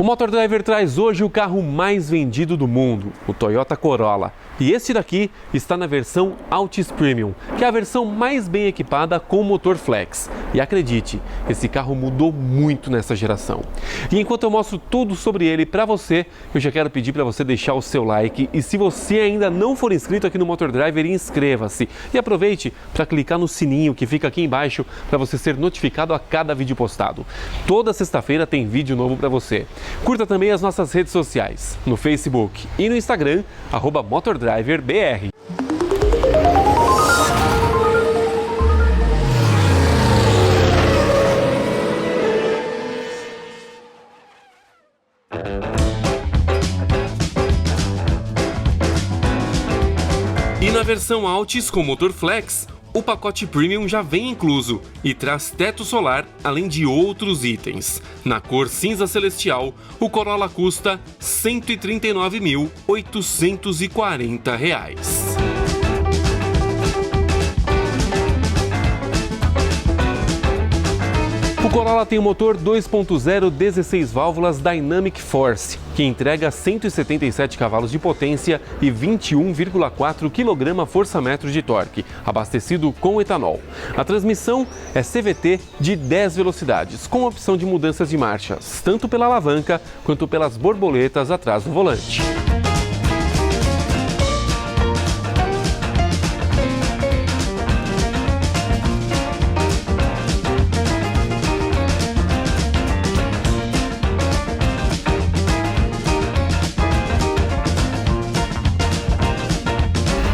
O Motor Driver traz hoje o carro mais vendido do mundo, o Toyota Corolla. E esse daqui está na versão Altis Premium, que é a versão mais bem equipada com motor flex. E acredite, esse carro mudou muito nessa geração. E enquanto eu mostro tudo sobre ele para você, eu já quero pedir para você deixar o seu like. E se você ainda não for inscrito aqui no Motor Driver, inscreva-se. E aproveite para clicar no sininho que fica aqui embaixo para você ser notificado a cada vídeo postado. Toda sexta-feira tem vídeo novo para você. Curta também as nossas redes sociais, no Facebook e no Instagram, @MotorDriverBR. E na versão Altis com motor flex, o pacote Premium já vem incluso e traz teto solar, além de outros itens. Na cor cinza celestial, o Corolla custa R$ 139.840. O Corolla tem um motor 2.0 16 válvulas Dynamic Force, que entrega 177 cavalos de potência e 21,4 kgfm de torque, abastecido com etanol. A transmissão é CVT de 10 velocidades, com opção de mudanças de marchas, tanto pela alavanca quanto pelas borboletas atrás do volante.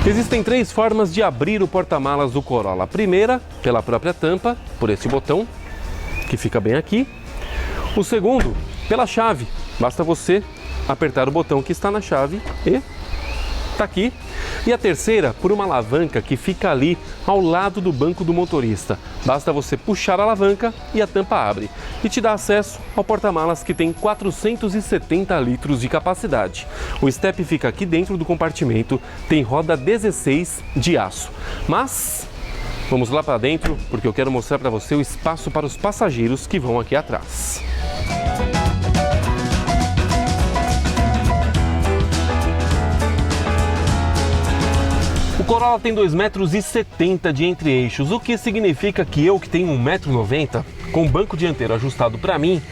Existem 3 formas de abrir o porta-malas do Corolla. A primeira, pela própria tampa, por esse botão, que fica bem aqui. O segundo, pela chave. Basta você apertar o botão que está na chave e está aqui. E a terceira, por uma alavanca que fica ali ao lado do banco do motorista. Basta você puxar a alavanca e a tampa abre e te dá acesso ao porta-malas que tem 470 litros de capacidade. O step fica aqui dentro do compartimento, tem roda 16 de aço. Mas vamos lá para dentro porque eu quero mostrar para você o espaço para os passageiros que vão aqui atrás. O Corolla tem 2,70 m de entre-eixos, o que significa que eu, que tenho 1,90 m, com o banco dianteiro ajustado para mim,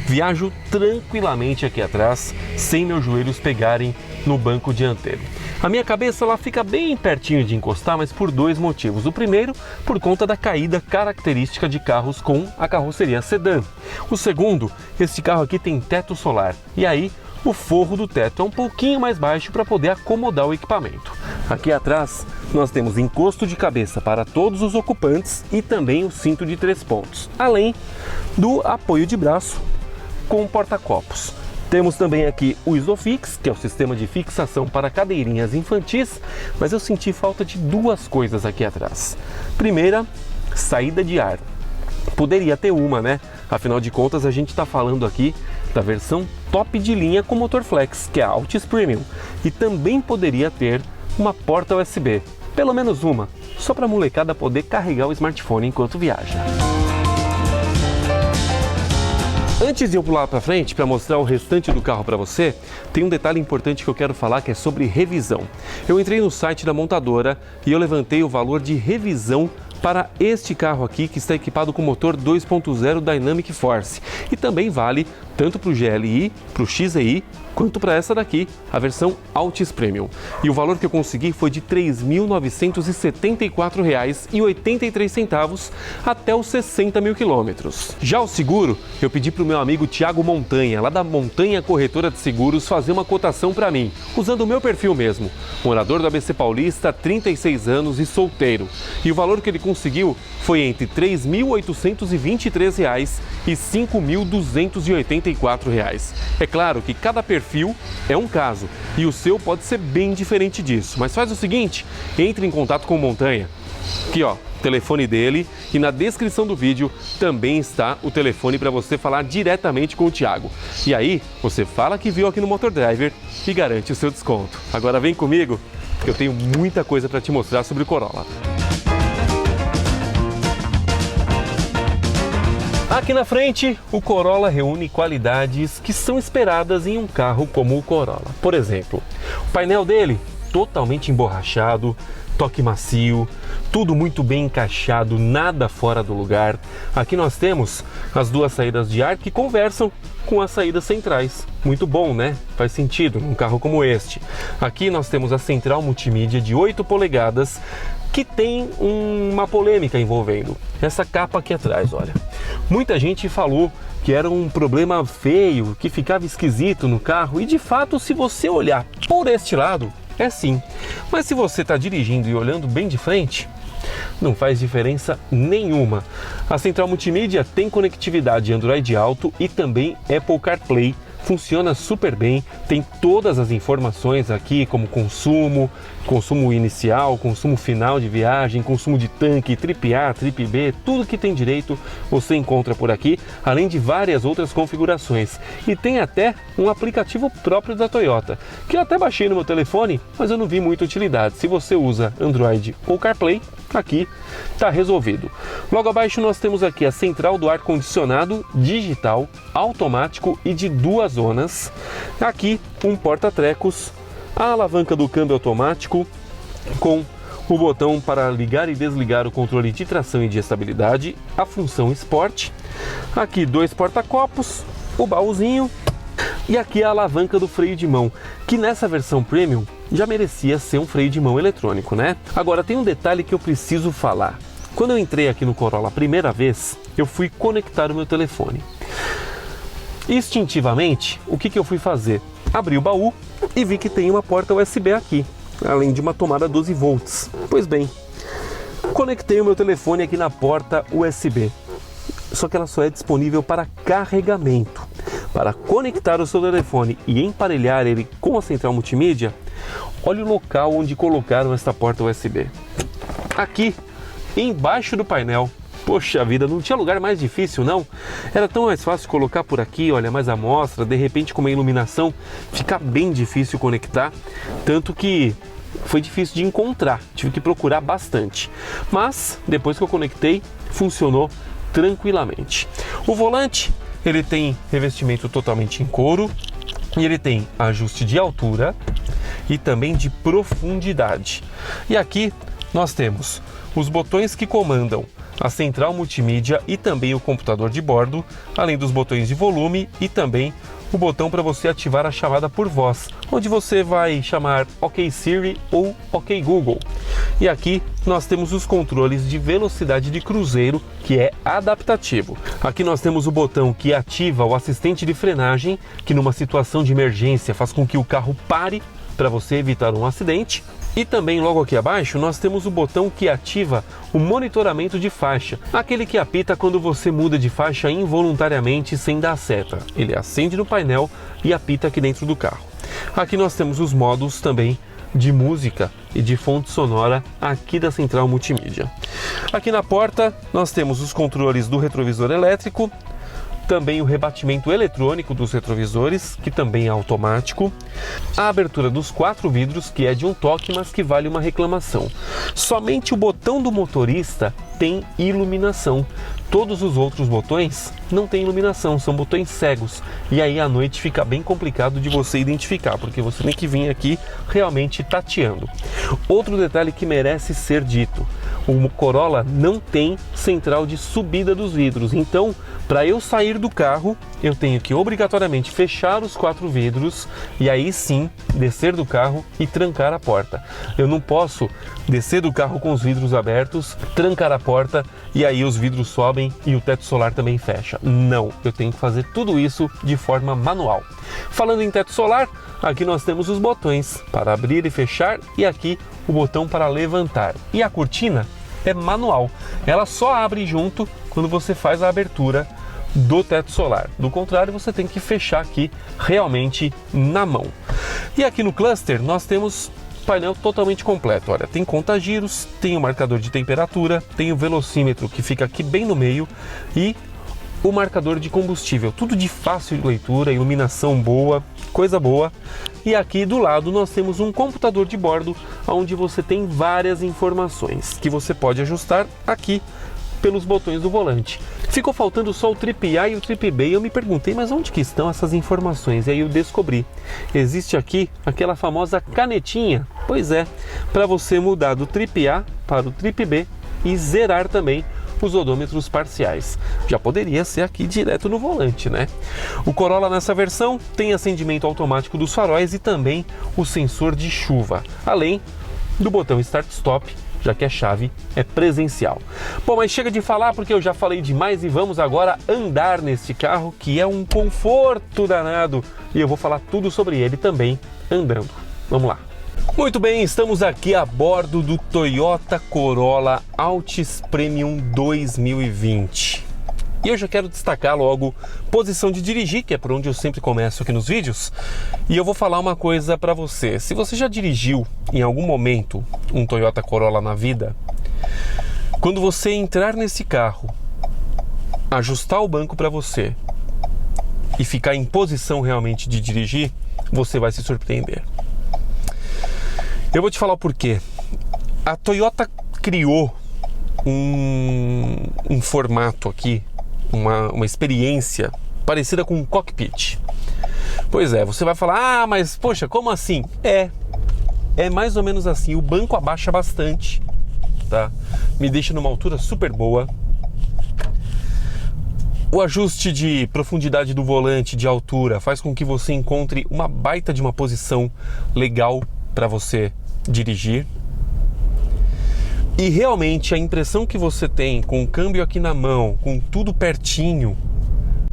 viajo tranquilamente aqui atrás, sem meus joelhos pegarem no banco dianteiro. A minha cabeça ela fica bem pertinho de encostar, mas por 2 motivos. O primeiro, por conta da caída característica de carros com a carroceria sedã. O segundo, esse carro aqui tem teto solar, e aí o forro do teto é um pouquinho mais baixo para poder acomodar o equipamento. Aqui atrás nós temos encosto de cabeça para todos os ocupantes e também o cinto de 3 pontos, além do apoio de braço com porta-copos. Temos também aqui o Isofix, que é o sistema de fixação para cadeirinhas infantis, mas eu senti falta de 2 coisas aqui atrás. Primeira, saída de ar. Poderia ter uma, né? Afinal de contas, a gente está falando aqui da versão top de linha com motor flex, que é a Altis Premium. E também poderia ter uma porta USB, pelo menos uma, só para a molecada poder carregar o smartphone enquanto viaja. Antes de eu pular para frente para mostrar o restante do carro para você, tem um detalhe importante que eu quero falar, que é sobre revisão. Eu entrei no site da montadora e eu levantei o valor de revisão para este carro aqui, que está equipado com motor 2.0 Dynamic Force. E também vale tanto para o GLI, para o XEI, quanto para essa daqui, a versão Altis Premium. E o valor que eu consegui foi de R$ 3.974,83 até os 60 mil quilômetros. Já o seguro, eu pedi para o meu amigo Thiago Montanha, lá da Montanha Corretora de Seguros, fazer uma cotação para mim, usando o meu perfil mesmo. Morador do ABC Paulista, 36 anos e solteiro. E o valor que ele conseguiu foi entre R$ 3.823 e R$ 5.284. É claro que cada perfil é um caso e o seu pode ser bem diferente disso. Mas faz o seguinte, entre em contato com o Montanha. Aqui ó, telefone dele e na descrição do vídeo também está o telefone para você falar diretamente com o Thiago. E aí você fala que viu aqui no Motor Driver e garante o seu desconto. Agora vem comigo que eu tenho muita coisa para te mostrar sobre o Corolla. Aqui na frente, o Corolla reúne qualidades que são esperadas em um carro como o Corolla. Por exemplo, o painel dele totalmente emborrachado, toque macio, tudo muito bem encaixado, nada fora do lugar. Aqui nós temos as duas saídas de ar que conversam com as saídas centrais. Muito bom, né? Faz sentido num carro como este. Aqui nós temos a central multimídia de 8 polegadas que tem uma polêmica envolvendo essa capa aqui atrás, olha. Muita gente falou que era um problema feio, que ficava esquisito no carro, e de fato, se você olhar por este lado, é sim. Mas se você está dirigindo e olhando bem de frente, não faz diferença nenhuma. A central multimídia tem conectividade Android Auto e também Apple CarPlay. Funciona super bem, tem todas as informações aqui, como consumo inicial, consumo final de viagem, consumo de tanque, trip A, trip B, tudo que tem direito você encontra por aqui, além de várias outras configurações. E tem até um aplicativo próprio da Toyota, que eu até baixei no meu telefone, mas eu não vi muita utilidade. Se você usa Android ou CarPlay, aqui está resolvido. Logo abaixo nós temos aqui a central do ar-condicionado digital, automático e de 2 zonas. Aqui um porta-trecos, a alavanca do câmbio automático com o botão para ligar e desligar o controle de tração e de estabilidade, a função Sport. Aqui 2 porta-copos, o baúzinho e aqui a alavanca do freio de mão, que nessa versão Premium já merecia ser um freio de mão eletrônico, né? Agora tem um detalhe que eu preciso falar. Quando eu entrei aqui no Corolla a primeira vez, eu fui conectar o meu telefone. Instintivamente, o que eu fui fazer? Abri o baú e vi que tem uma porta USB aqui, além de uma tomada 12 volts. Pois bem, conectei o meu telefone aqui na porta USB, só que ela só é disponível para carregamento. Para conectar o seu telefone e emparelhar ele com a central multimídia, olha o local onde colocaram esta porta USB. Aqui, embaixo do painel. Poxa vida, não tinha lugar mais difícil, não? Era tão mais fácil colocar por aqui, olha, mais amostra, de repente com uma iluminação, fica bem difícil conectar, tanto que foi difícil de encontrar, tive que procurar bastante. Mas, depois que eu conectei, funcionou tranquilamente. O volante, ele tem revestimento totalmente em couro, e ele tem ajuste de altura e também de profundidade. E aqui nós temos os botões que comandam a central multimídia e também o computador de bordo, além dos botões de volume e também o botão para você ativar a chamada por voz, onde você vai chamar OK Siri ou OK Google. E aqui nós temos os controles de velocidade de cruzeiro, que é adaptativo. Aqui nós temos o botão que ativa o assistente de frenagem, que numa situação de emergência faz com que o carro pare para você evitar um acidente. E também logo aqui abaixo nós temos o botão que ativa o monitoramento de faixa, aquele que apita quando você muda de faixa involuntariamente sem dar seta. Ele acende no painel e apita aqui dentro do carro. Aqui nós temos os modos também de música e de fonte sonora aqui da central multimídia. Aqui na porta nós temos os controles do retrovisor elétrico, também o rebatimento eletrônico dos retrovisores, que também é automático, a abertura dos 4 vidros, que é de um toque, mas que vale uma reclamação. Somente o botão do motorista tem iluminação. Todos os outros botões não têm iluminação, são botões cegos. E aí à noite fica bem complicado de você identificar, porque você tem que vir aqui realmente tateando. Outro detalhe que merece ser dito: o Corolla não tem central de subida dos vidros, então para eu sair do carro eu tenho que obrigatoriamente fechar os 4 vidros e aí sim descer do carro e trancar a porta. Eu não posso descer do carro com os vidros abertos, trancar a porta e aí os vidros sobem e o teto solar também fecha. Não, eu tenho que fazer tudo isso de forma manual. Falando em teto solar, aqui nós temos os botões para abrir e fechar e aqui o botão para levantar. E a cortina é manual, ela só abre junto quando você faz a abertura do teto solar. Do contrário, você tem que fechar aqui realmente na mão. E aqui no cluster nós temos painel totalmente completo. Olha, tem conta-giros, tem o marcador de temperatura, tem o velocímetro que fica aqui bem no meio e o marcador de combustível. Tudo de fácil leitura, iluminação boa, coisa boa. E aqui do lado nós temos um computador de bordo onde você tem várias informações que você pode ajustar aqui pelos botões do volante. Ficou faltando só o Trip A e o Trip B e eu me perguntei, mas onde que estão essas informações? E aí eu descobri, existe aqui aquela famosa canetinha, pois é, para você mudar do Trip A para o Trip B e zerar também os odômetros parciais. Já poderia ser aqui direto no volante, né? O Corolla nessa versão tem acendimento automático dos faróis e também o sensor de chuva, além do botão Start-Stop, já que a chave é presencial. Bom, mas chega de falar porque eu já falei demais e vamos agora andar neste carro, que é um conforto danado, e eu vou falar tudo sobre ele também andando. Vamos lá. Muito bem, estamos aqui a bordo do Toyota Corolla Altis Premium 2020. E eu já quero destacar logo posição de dirigir, que é por onde eu sempre começo aqui nos vídeos. E eu vou falar uma coisa para você. Se você já dirigiu em algum momento um Toyota Corolla na vida, quando você entrar nesse carro, ajustar o banco para você e ficar em posição realmente de dirigir, você vai se surpreender. Eu vou te falar o porquê. A Toyota criou um formato aqui, uma experiência parecida com um cockpit. Pois é, você vai falar, mas poxa, como assim? É mais ou menos assim, o banco abaixa bastante, tá? Me deixa numa altura super boa. O ajuste de profundidade do volante, de altura, faz com que você encontre uma baita de uma posição legal para você dirigir. E realmente a impressão que você tem com o câmbio aqui na mão, com tudo pertinho,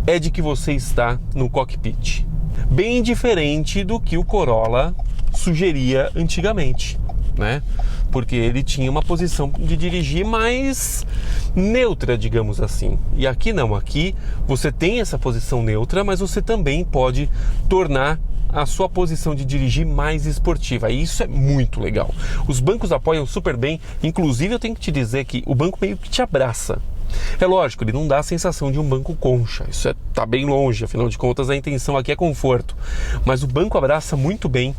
é de que você está no cockpit. Bem diferente do que o Corolla sugeria antigamente, né? Porque ele tinha uma posição de dirigir mais neutra, digamos assim. E aqui não, aqui você tem essa posição neutra, mas você também pode tornar a sua posição de dirigir mais esportiva. E isso é muito legal. Os bancos apoiam super bem, inclusive eu tenho que te dizer que o banco meio que te abraça. É lógico, ele não dá a sensação de um banco concha, isso tá bem longe, afinal de contas a intenção aqui é conforto. Mas o banco abraça muito bem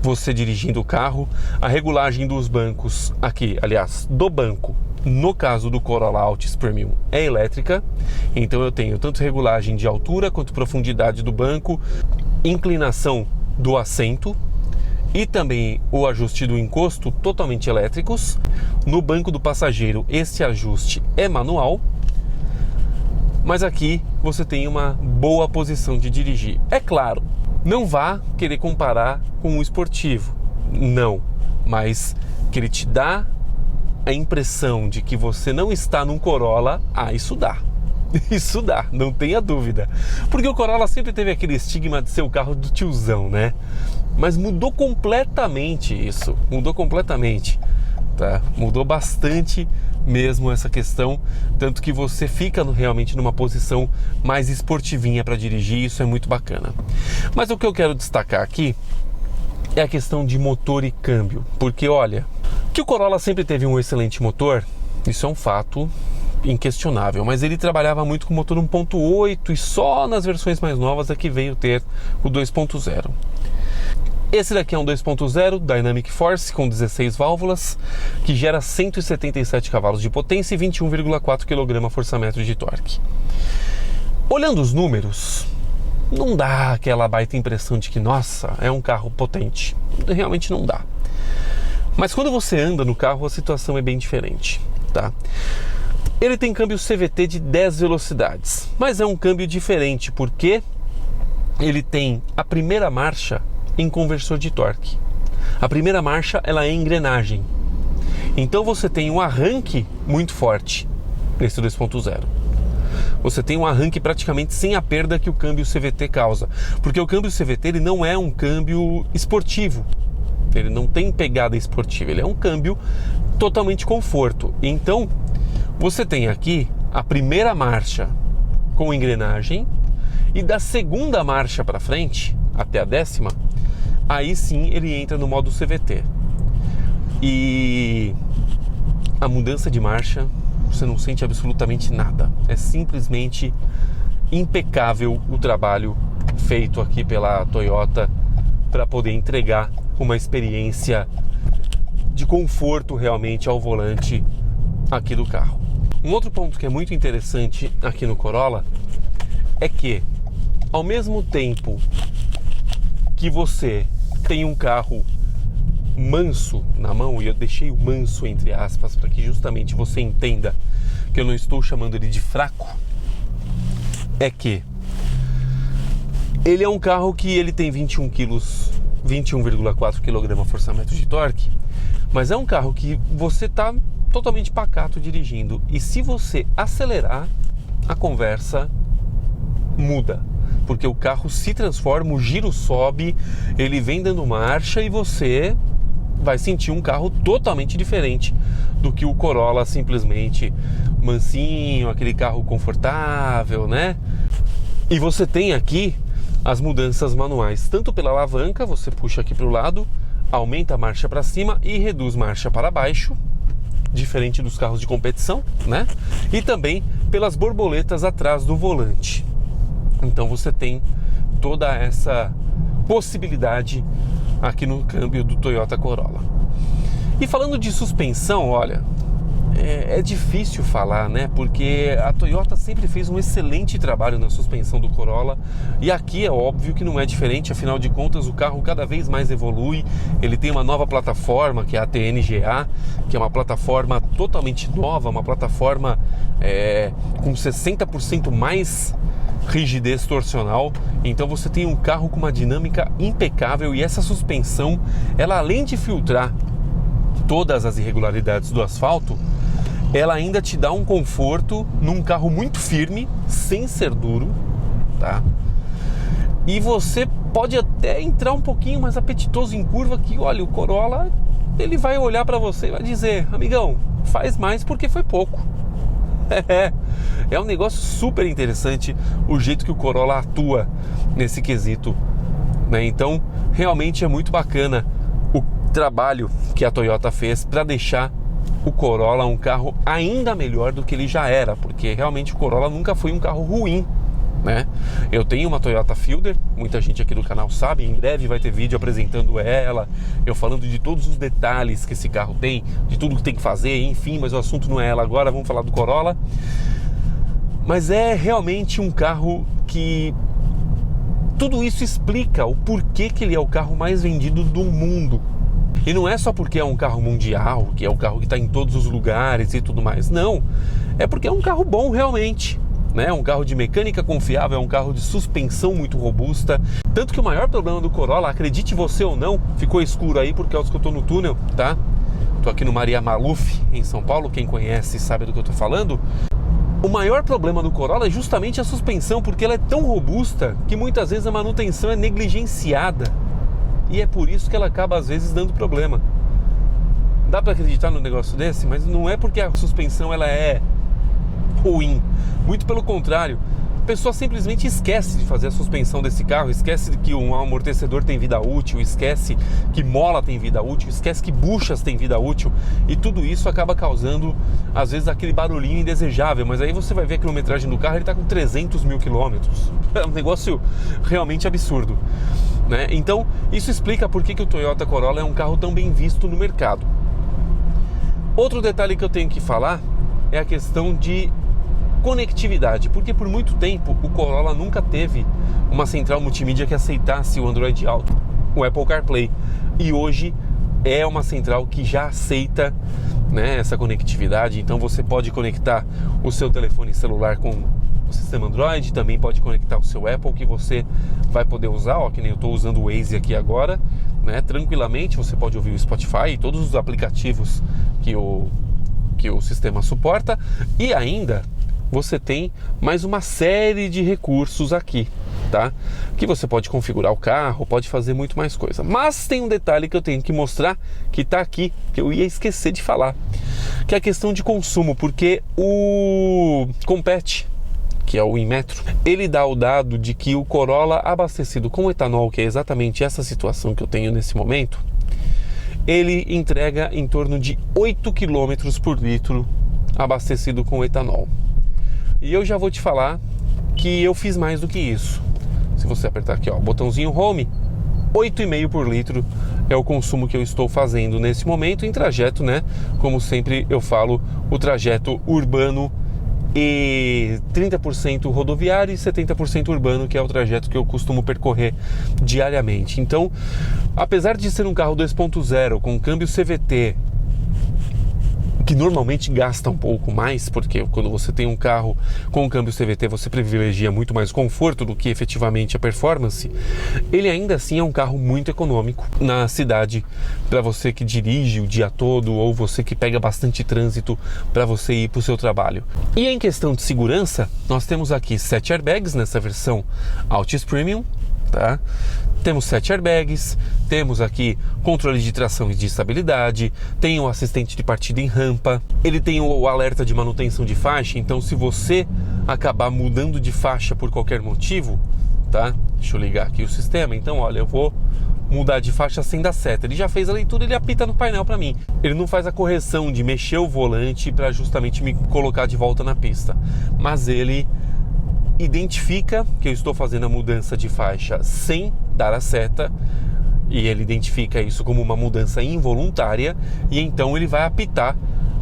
você dirigindo o carro. A regulagem dos bancos aqui, aliás, do banco, no caso do Corolla Altis Premium, é elétrica. Então eu tenho tanto regulagem de altura quanto profundidade do banco, inclinação do assento e também o ajuste do encosto totalmente elétricos. No banco do passageiro esse ajuste é manual, mas aqui você tem uma boa posição de dirigir. É claro, não vá querer comparar com o esportivo, não, mas que ele te dá a impressão de que você não está num Corolla, isso dá. Isso dá, não tenha dúvida. Porque o Corolla sempre teve aquele estigma de ser o carro do tiozão, né? Mas mudou completamente isso, mudou completamente, tá? Mudou bastante mesmo essa questão, tanto que você fica realmente numa posição mais esportivinha para dirigir, isso é muito bacana. Mas o que eu quero destacar aqui é a questão de motor e câmbio, porque olha, que o Corolla sempre teve um excelente motor, isso é um fato inquestionável, mas ele trabalhava muito com motor 1.8 e só nas versões mais novas é que veio ter o 2.0. Esse daqui é um 2.0 Dynamic Force com 16 válvulas, que gera 177 cavalos de potência e 21,4 kgfm de torque. Olhando os números, não dá aquela baita impressão de que, nossa, é um carro potente. Realmente não dá. Mas quando você anda no carro, a situação é bem diferente, tá? Ele tem câmbio CVT de 10 velocidades, mas é um câmbio diferente porque ele tem a primeira marcha em conversor de torque. A primeira marcha ela é engrenagem. Então você tem um arranque muito forte nesse 2.0. Você tem um arranque praticamente sem a perda que o câmbio CVT causa, porque o câmbio CVT ele não é um câmbio esportivo. Ele não tem pegada esportiva, ele é um câmbio totalmente conforto. Então você tem aqui a primeira marcha com engrenagem e da segunda marcha para frente, até a 10ª, aí sim ele entra no modo CVT. E a mudança de marcha, você não sente absolutamente nada. É simplesmente impecável o trabalho feito aqui pela Toyota para poder entregar uma experiência de conforto realmente ao volante aqui do carro. Um outro ponto que é muito interessante aqui no Corolla é que, ao mesmo tempo que você tem um carro manso na mão, e eu deixei o manso entre aspas para que justamente você entenda que eu não estou chamando ele de fraco, é que ele é um carro que ele tem 21 quilos, 21,4 kgfm de torque, mas é um carro que você está totalmente pacato dirigindo, e se você acelerar, a conversa muda, porque o carro se transforma, o giro sobe, ele vem dando marcha e você vai sentir um carro totalmente diferente do que o Corolla simplesmente mansinho, aquele carro confortável, né? E você tem aqui as mudanças manuais, tanto pela alavanca, você puxa aqui para o lado, aumenta a marcha para cima e reduz marcha para baixo, diferente dos carros de competição, né? E também pelas borboletas atrás do volante. Então você tem toda essa possibilidade aqui no câmbio do Toyota Corolla. E falando de suspensão, olha, é difícil falar, né? Porque a Toyota sempre fez um excelente trabalho na suspensão do Corolla, e aqui é óbvio que não é diferente, afinal de contas o carro cada vez mais evolui, ele tem uma nova plataforma, que é a TNGA, que é uma plataforma totalmente nova, uma plataforma com 60% mais rigidez torcional, então você tem um carro com uma dinâmica impecável, e essa suspensão, ela além de filtrar todas as irregularidades do asfalto, ela ainda te dá um conforto num carro muito firme, sem ser duro, tá? E você pode até entrar um pouquinho mais apetitoso em curva, que olha, o Corolla, ele vai olhar para você e vai dizer: amigão, faz mais porque foi pouco. É um negócio super interessante o jeito que o Corolla atua nesse quesito, né? Então realmente é muito bacana o trabalho que a Toyota fez para deixar o Corolla um carro ainda melhor do que ele já era, porque realmente o Corolla nunca foi um carro ruim, né? Eu tenho uma Toyota Fielder, muita gente aqui do canal sabe, em breve vai ter vídeo apresentando ela, eu falando de todos os detalhes que esse carro tem, de tudo que tem que fazer, enfim, mas o assunto não é ela agora, vamos falar do Corolla. Mas é realmente um carro que tudo isso explica o porquê que ele é o carro mais vendido do mundo. E não é só porque é um carro mundial, que é um carro que está em todos os lugares e tudo mais. Não, é porque é um carro bom realmente, né? É um carro de mecânica confiável, é um carro de suspensão muito robusta. Tanto que o maior problema do Corolla, acredite você ou não, ficou escuro aí por causa que eu estou no túnel, tá? Estou aqui no Maria Maluf, em São Paulo, quem conhece sabe do que eu estou falando. O maior problema do Corolla é justamente a suspensão, porque ela é tão robusta que muitas vezes a manutenção é negligenciada. E é por isso que ela acaba às vezes dando problema. Dá para acreditar num negócio desse? Mas não é porque a suspensão ela é ruim. Muito pelo contrário. A pessoa simplesmente esquece de fazer a suspensão desse carro, esquece que um amortecedor tem vida útil, esquece que mola tem vida útil, esquece que buchas tem vida útil, e tudo isso acaba causando, às vezes, aquele barulhinho indesejável. Mas aí você vai ver a quilometragem do carro, ele está com 300 mil quilômetros. É um negócio realmente absurdo, né? Então, isso explica por que o Toyota Corolla é um carro tão bem visto no mercado. Outro detalhe que eu tenho que falar é a questão de conectividade, porque por muito tempo o Corolla nunca teve uma central multimídia que aceitasse o Android Auto, o Apple CarPlay, e hoje é uma central que já aceita, né, essa conectividade. Então você pode conectar o seu telefone celular com o sistema Android, também pode conectar o seu Apple, que você vai poder usar, ó, que nem eu estou usando o Waze aqui agora, né, tranquilamente. Você pode ouvir o Spotify e todos os aplicativos que o sistema suporta, e ainda você tem mais uma série de recursos aqui, tá? Que você pode configurar o carro, pode fazer muito mais coisa. Mas tem um detalhe que eu tenho que mostrar, que tá aqui, que eu ia esquecer de falar, que é a questão de consumo, porque o Compete, que é o Inmetro, ele dá o dado de que o Corolla abastecido com etanol, que é exatamente essa situação que eu tenho nesse momento, ele entrega em torno de 8 km por litro abastecido com etanol. E eu já vou te falar que eu fiz mais do que isso. Se você apertar aqui, ó, botãozinho Home, 8,5 por litro é o consumo que eu estou fazendo nesse momento em trajeto, né? Como sempre eu falo, o trajeto urbano e 30% rodoviário e 70% urbano, que é o trajeto que eu costumo percorrer diariamente. Então, apesar de ser um carro 2.0 com câmbio CVT, que normalmente gasta um pouco mais, porque quando você tem um carro com câmbio CVT você privilegia muito mais conforto do que efetivamente a performance, ele ainda assim é um carro muito econômico na cidade para você que dirige o dia todo ou você que pega bastante trânsito para você ir para o seu trabalho. E em questão de segurança, nós temos aqui 7 airbags nessa versão Altis Premium, tá? Temos 7 airbags, temos aqui controle de tração e de estabilidade, tem o assistente de partida em rampa, ele tem o alerta de manutenção de faixa, então se você acabar mudando de faixa por qualquer motivo, tá? Deixa eu ligar aqui o sistema, então olha, eu vou mudar de faixa sem dar seta, ele já fez a leitura, ele apita no painel para mim, ele não faz a correção de mexer o volante para justamente me colocar de volta na pista, mas ele identifica que eu estou fazendo a mudança de faixa sem dar a seta e ele identifica isso como uma mudança involuntária e então ele vai apitar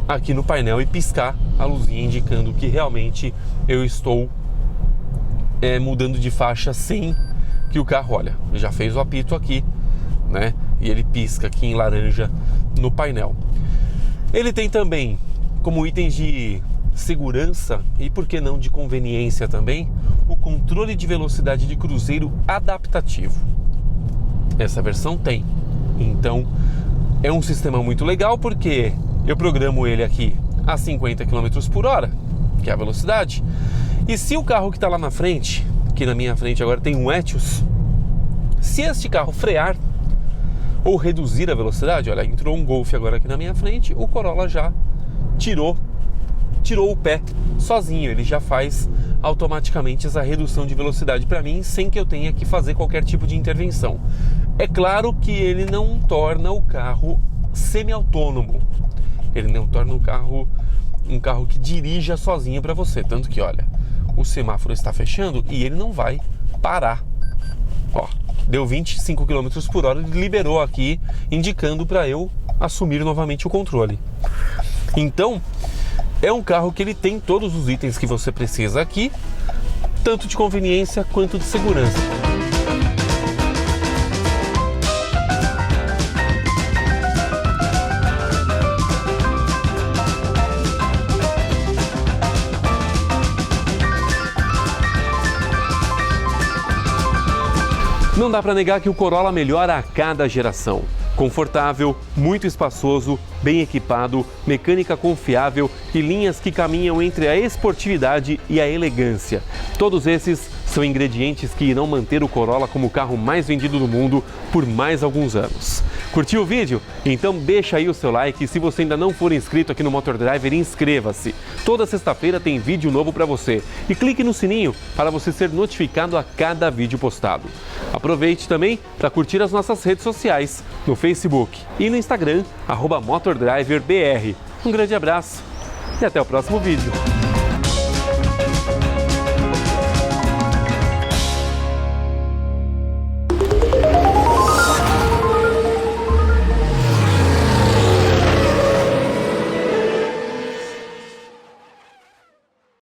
aqui no painel e piscar a luzinha indicando que realmente eu estou mudando de faixa sem que o carro, olha, já fez o apito aqui, né? E ele pisca aqui em laranja no painel. Ele tem também como itens de segurança e por que não de conveniência também, o controle de velocidade de cruzeiro adaptativo. Essa versão tem. Então é um sistema muito legal porque eu programo ele aqui a 50 km por hora, que é a velocidade, e se o carro que está lá na frente, que na minha frente agora tem um Etios, se este carro frear ou reduzir a velocidade, olha, entrou um Golf agora aqui na minha frente, o Corolla já tirou o pé sozinho, ele já faz automaticamente essa redução de velocidade para mim sem que eu tenha que fazer qualquer tipo de intervenção. É claro que ele não torna o carro semi-autônomo, ele não torna um carro que dirija sozinho para você, tanto que olha, o semáforo está fechando e ele não vai parar. Ó, deu 25 km por hora, ele liberou aqui indicando para eu assumir novamente o controle. Então é um carro que ele tem todos os itens que você precisa aqui, tanto de conveniência quanto de segurança. Não dá para negar que o Corolla melhora a cada geração. Confortável, muito espaçoso, bem equipado, mecânica confiável e linhas que caminham entre a esportividade e a elegância. Todos esses são ingredientes que irão manter o Corolla como o carro mais vendido do mundo por mais alguns anos. Curtiu o vídeo? Então deixa aí o seu like e se você ainda não for inscrito aqui no Motor Driver, inscreva-se. Toda sexta-feira tem vídeo novo para você e clique no sininho para você ser notificado a cada vídeo postado. Aproveite também para curtir as nossas redes sociais no Facebook e no Instagram, @MotorDriverBR. Um grande abraço e até o próximo vídeo.